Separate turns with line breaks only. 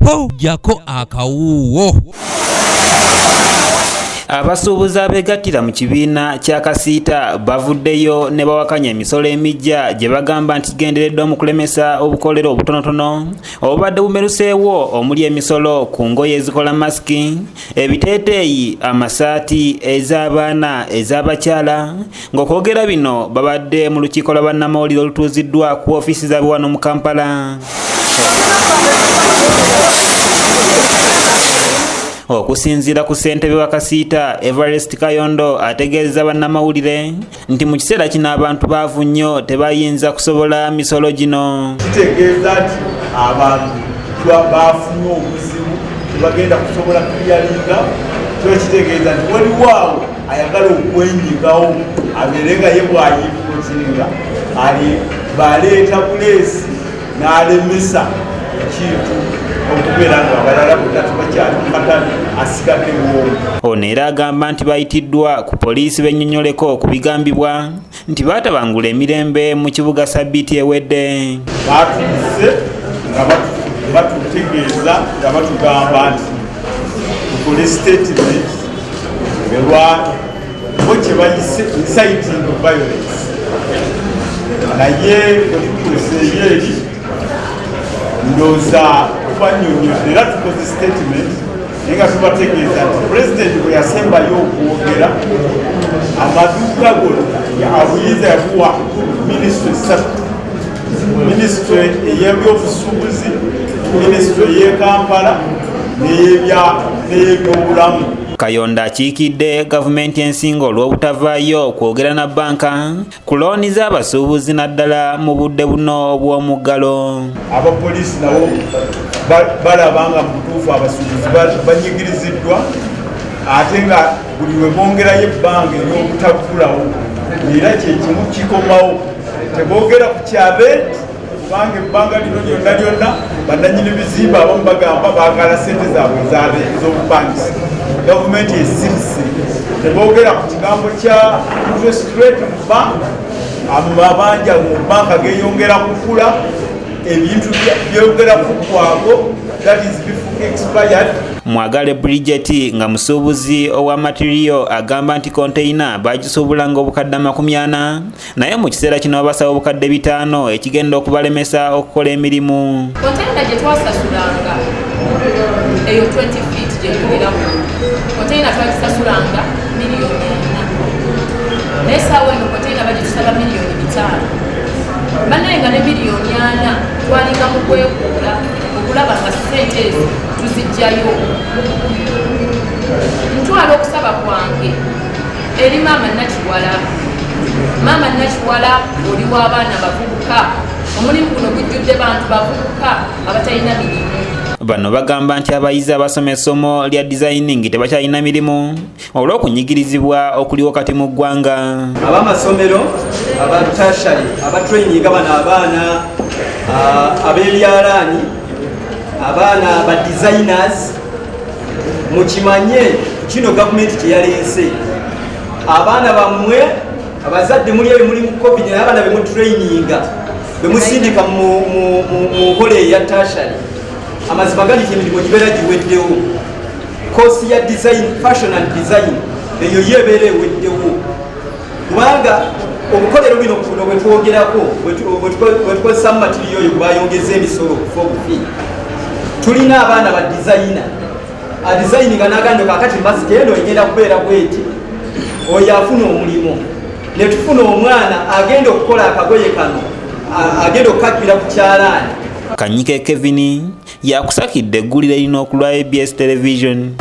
po jako akawuwo.
Abasuubuzi abeegattira mu kibiina kya Kasiita bavuddeyo ne bawakanya emisolo emijja gye bagamba nti gendereddwa mu kulemesa obukolero obutonotono obubadde bumeruseewo omuli emisolo ku ngoye ezikola masiki, ebiteeteeyi, amasaati, ez'abaana, ez'abakyala. Ng'okwogera bino babadde mu lukiiko lwa bannamawulire olutuuziddwa ku ofiisi zaabwe wano mu Kampala. Okusinziira ku ssentebe wa Kasiita Evarist Kayondo ategeeza bannamawulire nti mu kiseera kino abantu baavu nnyo tebayinza kusobola misolo gino.
Kitegeeza nti abantu baafunye obuzibu tebagenda kusobola kuyalinga, kitegeeza nti waliwo awo ayagala okwenyigawo abeere nga ye bw'ayifuuzinga ali baleeta buleesi n'alemesa ekintu okubeera nga abalala bonna tebakyali mu katale asigadde bwomu. Ono
era agamba nti bayitiddwa ku poliisi bennyonnyoleko ku bigambibwa nti baatabangula emirembe mu kibuga Ssabbiiti ewedde.
Baatuyise nga batutegeeza nga batugamba nti tukole statement bo kye bayise inciting violence, naye bwetutuuseeyo eri ndowooza tubanyonyodde era tukoze statement naye nga tubategeeza nti pulezidenti bwe yasembayo okwogera amaduuka gonna abuyinza yakuwa minisitule ssatu: minisitule ey'ebyobusuubuzi, minisitule ey'e Kampala n'ey'ebyobulamu.
Kayonda akiikidde gavumenti ensinga olw'obutavaayo kwogera na banka ku looni z'abasuubuzi naddala mu budde buno obw'omuggalo.
Abapoliisi nabo balaba nga mu butuufu abasuubuzi banyigiriziddwa ate nga buli we bongerayo ebbanga ery'obutaggulawo era kyekimu kikomawo, teboogera ku kyabenti kubanga ebbanga lino lyonna bannannyini bizimbe abamu bagamba baagala ssente zaabwe ez'obupangisa. Gavumenti esirise teboogera ku kigambo kya interest rate mu banka, amabanja mu banka geeyongera kukula, ebintu byongera kukwako, that is before expired.
Mwagale Bridget nga musuubuzi owa material agamba nti konteyina bagisuubulanga obukadde 40 naye mu kiseera kino babasaba obukadde 5 ekigenda okubalemesa okukola emirimu.
Konteyina gye twasasulanga eyo 20 feet gye tugeramu, konteyina twagisasulanga miliyoni 4 naye saawa eno konteyina bagitusaba miliyoni 5. Banaye nga ne miliyoni 4 twalinga mu kwekuula okulaba nga ssente ezo tuzijjayo. Ntwala okusaba kwange eri maama Nakiwala. Maama Nakiwala oli w'abaana bavubuka, omulimu guno gujjudde bantu bavubuka abatalina mirimu.
Bano bagamba nti abayizi abasoma essomo lya designing tebakyalina mirimu olw'okunyigirizibwa okuliwo kati mu ggwanga.
Abamasomero abatashali abatraininga bano abaana ab'ebyalaani, abaana ba designers, mukimanye kino gavumenti kye yaleese. Abaana bammwe abazadde muli eyo muli mu covid naye abaana bemutraininga bemusindika mu nkola eya tashali, amazima gali emirimu gibeera giweddewo. Koosi ya design, fashion and design eyo yeebeera eweddewo kubanga obukolero bino kuno bwe twogerako bwe tukozesa mu matiriyo oyo bayongeza emisolo okufa obufi. Tulina abaana ba designer adesigninga n'agando kakati masiki eno egenda kubeera bweti oyo afuna omulimu, ne tufuna omwana agenda okukola akagoye kano agenda okukakira ku kyalaani.
Kanyike Kevin yakusakidde eggulire lino ku lwa ABS Television.